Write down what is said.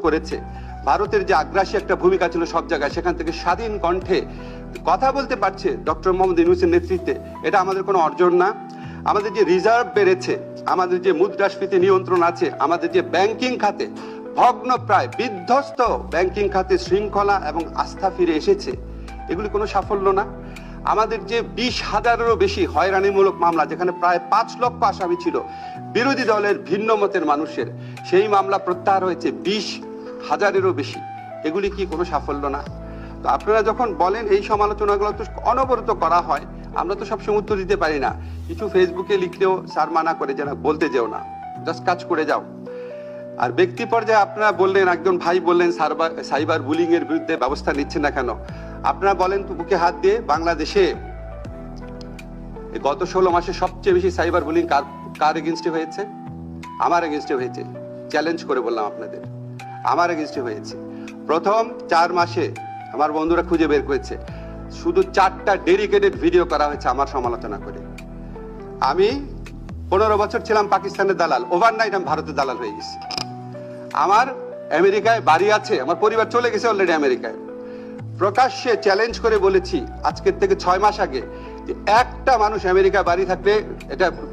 করেছে, ভারতের যে আগ্রাসী একটা ভূমিকা ছিল সব জায়গায়, সেখান থেকে স্বাধীন কণ্ঠে কথা বলতে পারছে ডক্টর মোহাম্মদ ইউনূসের নেতৃত্বে, এটা আমাদের কোনো অর্জন না? আমাদের যে রিজার্ভ বেড়েছে, আমাদের যে মুদ্রাস্ফীতি নিয়ন্ত্রণ আছে, আমাদের যে ব্যাংকিং খাতে ভগ্ন প্রায় বিধ্বস্ত ব্যাংকিং খাতে শৃঙ্খলা এবং আস্থা ফিরে এসেছে, এগুলি কোনো সাফল্য না? আমাদের যে 20,000-এরও বেশি হয়রানিমূলক মামলা, যেখানে প্রায় 5 লক্ষ আসামি ছিল বিরোধী দলের ভিন্ন মতের মানুষের, সেই মামলা প্রত্যাহার হয়েছে 20,000-এরও বেশি, এগুলি কি কোনো সাফল্য না? তো আপনারা যখন বলেন এই সমালোচনাগুলো তো অনবরত করা হয়, আমরা তো সবসময় উত্তর দিতে পারি না। কিছু ফেসবুকে লিখলেও স্যার মানা করে যে না, বলতে যেও না, জাস্ট কাজ করে যাও। আর ব্যক্তি পর্যায়ে আপনারা বললেন, একজন ভাই বললেন সাইবার বুলিং এর বিরুদ্ধে ব্যবস্থা নিচ্ছেন না কেন? আপনারা বলেন তো বুকে হাত দিয়ে, বাংলাদেশে গত 16 মাসে সবচেয়ে বেশি সাইবার বুলিং কার এগেইনস্টে হয়েছে? আমার এগেইনস্টে হয়েছে। চ্যালেঞ্জ করে বললাম আপনাদের, আমার এগেইনস্টে হয়েছে। প্রথম 4 মাসে আমার বন্ধুরা খুঁজে বের করেছে, শুধু 4টা ডেডিকেটেড ভিডিও করা হয়েছে আমার সমালোচনা করে। আমি 15 বছর ছিলাম পাকিস্তানের দালাল, ওভারনাইট আমি ভারতের দালাল হয়ে গেছি। আমার আমেরিকায় বাড়ি আছে, আমার পরিবার চলে গেছে অলরেডি আমেরিকায়। প্রকাশ্যে চ্যালেঞ্জ করে বলেছি আজকের থেকে 6 মাস আগে, যে একটা মানুষ আমেরিকায় বাড়ি থাকলে এটা